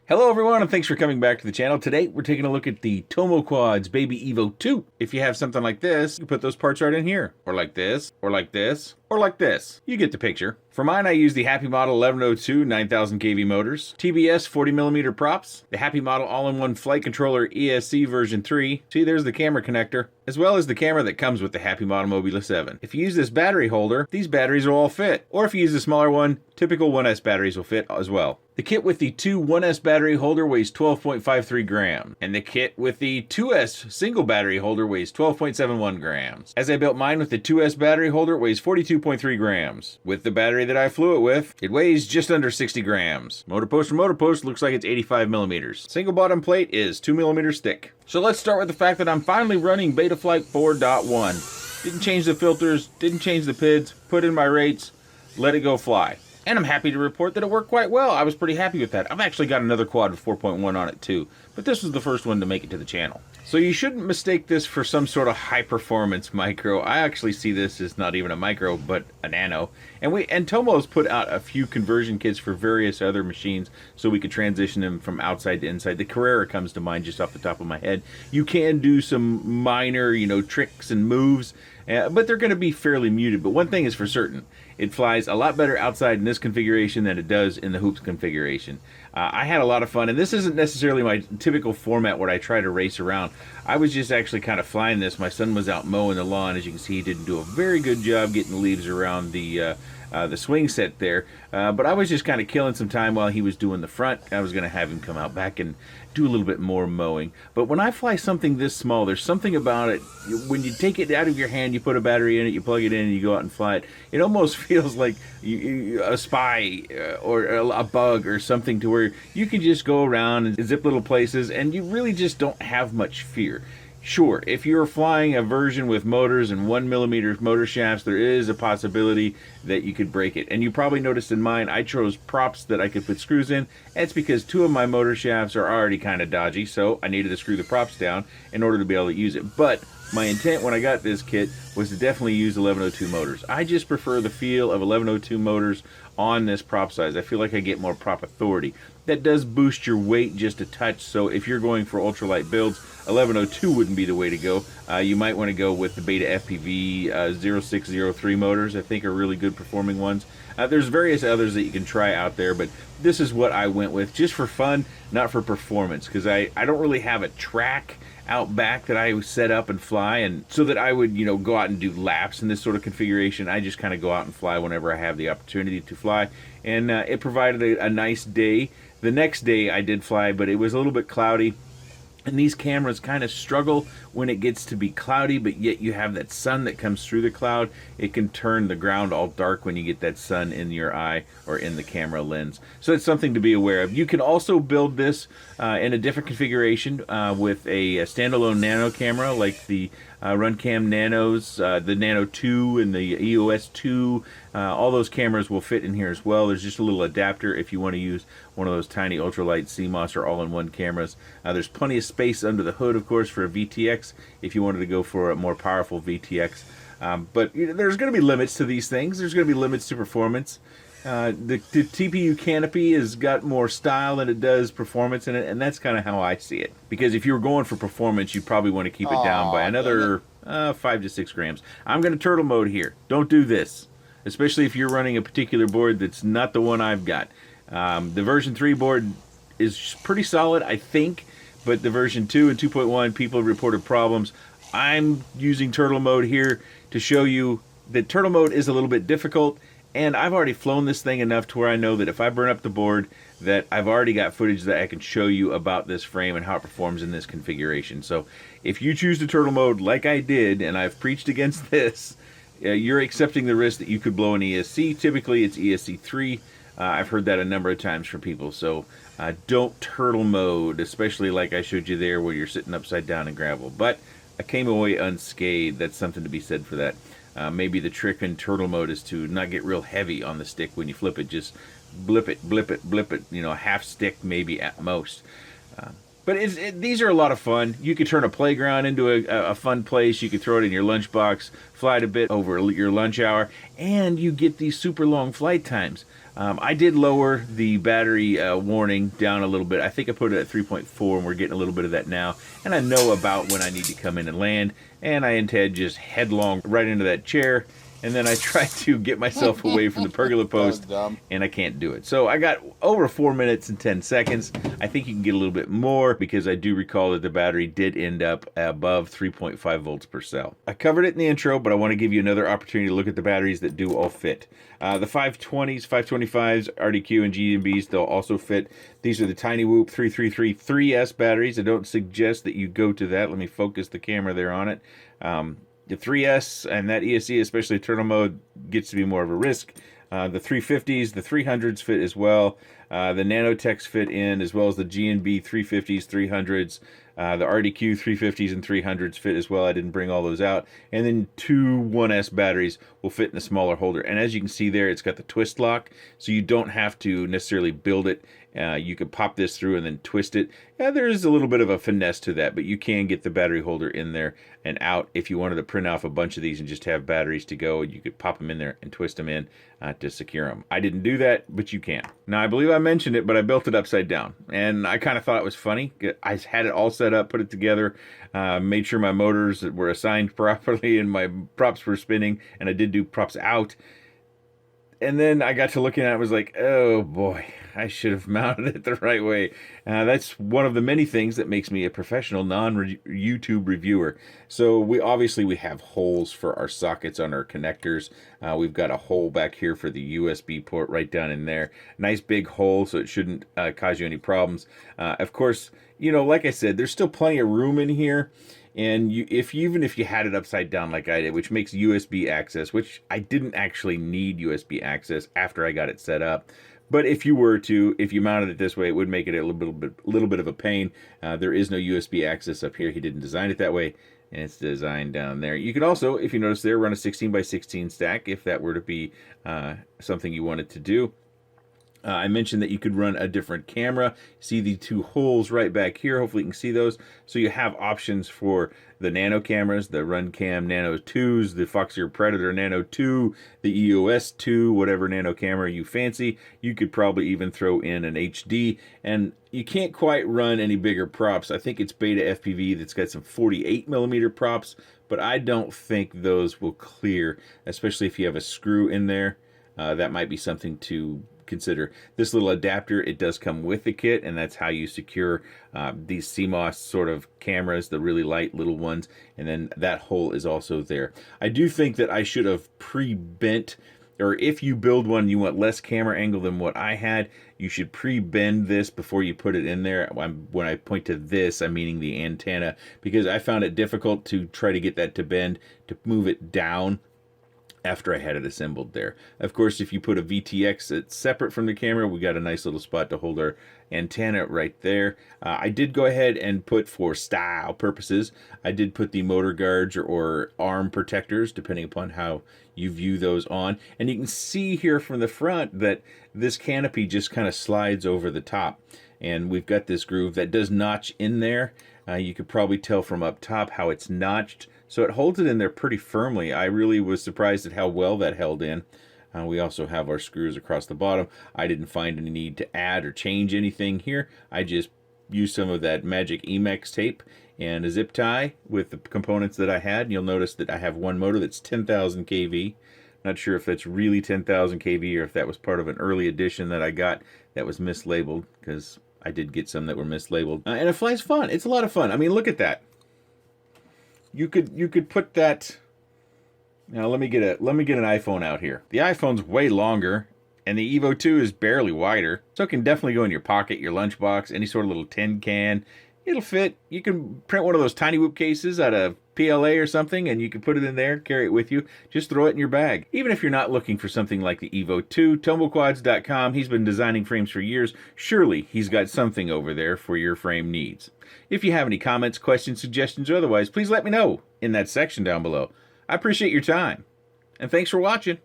Hello everyone and thanks for coming back to the channel. Today we're taking a look at the Tomo Quads Baby Evo 2. If you have something like this, you put those parts right in here. Or like this, or like this, or like this. You get the picture. For mine I use the Happy Model 1102 9000 kV motors, TBS 40mm props, the Happy Model all-in-one flight controller ESC version 3. See, there's the camera connector, as well as the camera that comes with the Happy Model Mobula 7. If you use this battery holder, these batteries will all fit. Or if you use a smaller one, typical 1S batteries will fit as well. The kit with the 1S battery holder weighs 12.53 grams, and the kit with the 2S single battery holder weighs 12.71 grams. As I built mine with the 2S battery holder, it weighs 42.3 grams. With the battery that I flew it with, it weighs just under 60 grams. Motor post for motor post looks like it's 85 millimeters. Single bottom plate is 2 millimeters thick. So let's start with the fact that I'm finally running Betaflight 4.1. Didn't change the filters, didn't change the PIDs, put in my rates, let it go fly. And I'm happy to report that it worked quite well. I was pretty happy with that. I've actually got another quad with 4.1 on it too, but this was the first one to make it to the channel. So you shouldn't mistake this for some sort of high performance micro. I actually see this as not even a micro, but a nano. And Tomo's put out a few conversion kits for various other machines so we could transition them from outside to inside. The Carrera comes to mind just off the top of my head. You can do some minor, tricks and moves, but they're going to be fairly muted. But one thing is for certain, it flies a lot better outside in this configuration than it does in the Hoops configuration. I had a lot of fun, and this isn't necessarily my typical format where I try to race around. I was just actually kind of flying this. My son was out mowing the lawn. As you can see, he didn't do a very good job getting leaves around the swing set there, but I was just kind of killing some time while he was doing the front. I was going to have him come out back and do a little bit more mowing. But when I fly something this small, there's something about it. When you take it out of your hand, you put a battery in it, you plug it in, and you go out and fly it. It almost feels like a spy or a bug or something, to where you can just go around and zip little places, and you really just don't have much fear. Sure, if you're flying a version with motors and 1mm motor shafts, there is a possibility that you could break it. And you probably noticed in mine, I chose props that I could put screws in. That's because two of my motor shafts are already kind of dodgy, so I needed to screw the props down in order to be able to use it. But my intent when I got this kit was to definitely use 1102 motors. I just prefer the feel of 1102 motors on this prop size. I feel like I get more prop authority. That does boost your weight just a touch, so if you're going for ultralight builds, 1102 wouldn't be the way to go. You might want to go with the Beta FPV 0603 motors. I think are really good performing ones. There's various others that you can try out there, but this is what I went with, just for fun, not for performance, because I don't really have a track out back that I set up and fly, and so that I would go out and do laps in this sort of configuration. I just kind of go out and fly whenever I have the opportunity to fly, and it provided a nice day. The next day I did fly, but it was a little bit cloudy, and these cameras kind of struggle when it gets to be cloudy, but yet you have that sun that comes through the cloud. It can turn the ground all dark when you get that sun in your eye or in the camera lens. So it's something to be aware of. You can also build this in a different configuration with a standalone nano camera like the Runcam Nanos, the Nano 2 and the EOS 2. All those cameras will fit in here as well. There's just a little adapter if you want to use one of those tiny ultralight CMOS or all-in-one cameras. There's plenty of space under the hood, of course, for a VTX if you wanted to go for a more powerful VTX. But there's going to be limits to these things. There's going to be limits to performance. The TPU canopy has got more style than it does performance in it, and that's kind of how I see it. Because if you were going for performance, you probably want to keep it down by another 5 to 6 grams. I'm going to turtle mode here. Don't do this, especially if you're running a particular board that's not the one I've got. The version 3 board is pretty solid, I think, but the version 2 and 2.1, people reported problems. I'm using turtle mode here to show you that turtle mode is a little bit difficult, and I've already flown this thing enough to where I know that if I burn up the board, that I've already got footage that I can show you about this frame and how it performs in this configuration. So if you choose the turtle mode like I did, and I've preached against this, you're accepting the risk that you could blow an ESC. Typically it's ESC 3. I've heard that a number of times from people. So don't turtle mode, especially like I showed you there where you're sitting upside down in gravel. But I came away unscathed. That's something to be said for that. Maybe the trick in turtle mode is to not get real heavy on the stick when you flip it. Just blip it, blip it, blip it, half stick maybe at most. But these are a lot of fun. You could turn a playground into a fun place. You could throw it in your lunchbox, fly it a bit over your lunch hour, and you get these super long flight times. I did lower the battery warning down a little bit. I think I put it at 3.4, and we're getting a little bit of that now. And I know about when I need to come in and land, and I intend just headlong right into that chair. And then I try to get myself away from the pergola post, and I can't do it. So I got over 4 minutes and 10 seconds. I think you can get a little bit more because I do recall that the battery did end up above 3.5 volts per cell. I covered it in the intro, but I want to give you another opportunity to look at the batteries that do all fit. The 520s, 525s, RDQ, and GMBs, they'll also fit. These are the TinyWhoop 333 3S batteries. I don't suggest that you go to that. Let me focus the camera there on it. The 3S and that ESC, especially turtle mode, gets to be more of a risk. The 350s, the 300s fit as well. The Nanotechs fit in, as well as the GNB 350s, 300s. The RDQ 350s and 300s fit as well. I didn't bring all those out. And then two 1S batteries will fit in a smaller holder. And as you can see there, it's got the twist lock, so you don't have to necessarily build it. You could pop this through and then twist it. Yeah, there is a little bit of a finesse to that, but you can get the battery holder in there and out. If you wanted to print off a bunch of these and just have batteries to go, you could pop them in there and twist them in to secure them. I didn't do that, but you can. Now, I believe I mentioned it, but I built it upside down, and I kind of thought it was funny. I had it all set up, put it together, made sure my motors were assigned properly and my props were spinning, and I did do props out. And then I got to looking at it, I was like, oh boy, I should have mounted it the right way. That's one of the many things that makes me a professional non-YouTube reviewer. So we have holes for our sockets on our connectors. We've got a hole back here for the USB port right down in there. Nice big hole, so it shouldn't cause you any problems. Of course, you know, like I said, there's still plenty of room in here. And even if you had it upside down like I did, which makes USB access, which I didn't actually need USB access after I got it set up. But if you mounted it this way, it would make it a little bit of a pain. There is no USB access up here. He didn't design it that way, and it's designed down there. You could also, if you notice there, run a 16 by 16 stack if that were to be something you wanted to do. I mentioned that you could run a different camera. See the two holes right back here. Hopefully you can see those. So you have options for the nano cameras, the Runcam Nano 2s, the Foxeer Predator Nano 2, the EOS 2, whatever nano camera you fancy. You could probably even throw in an HD. And you can't quite run any bigger props. I think it's Beta FPV that's got some 48mm props, but I don't think those will clear, especially if you have a screw in there. That might be something to consider. This little adapter, it does come with the kit, and that's how you secure these CMOS sort of cameras, the really light little ones, and then that hole is also there. I do think that I should have pre-bent, or if you build one you want less camera angle than what I had, you should pre-bend this before you put it in there. When I point to this, I'm meaning the antenna, because I found it difficult to try to get that to bend, to move it down after I had it assembled there. Of course, if you put a VTX that's separate from the camera, we got a nice little spot to hold our antenna right there. I did go ahead and put, for style purposes, I did put the motor guards or arm protectors, depending upon how you view those on. And you can see here from the front that this canopy just kind of slides over the top. And we've got this groove that does notch in there. You could probably tell from up top how it's notched. So it holds it in there pretty firmly. I really was surprised at how well that held in. We also have our screws across the bottom. I didn't find any need to add or change anything here. I just used some of that Magic Emex tape and a zip tie with the components that I had. And you'll notice that I have one motor that's 10,000 kV. Not sure if that's really 10,000 kV or if that was part of an early edition that I got that was mislabeled, because I did get some that were mislabeled. And it flies fun. It's a lot of fun. I mean, look at that. You could put that. Now let me get an iPhone out here. The iPhone's way longer, and the Evo 2 is barely wider, so it can definitely go in your pocket, your lunchbox, any sort of little tin can. It'll fit. You can print one of those TinyWhoop cases out of PLA or something, and you can put it in there, carry it with you. Just throw it in your bag. Even if you're not looking for something like the Evo 2, TomoQuads.com, he's been designing frames for years. Surely he's got something over there for your frame needs. If you have any comments, questions, suggestions, or otherwise, please let me know in that section down below. I appreciate your time, and thanks for watching.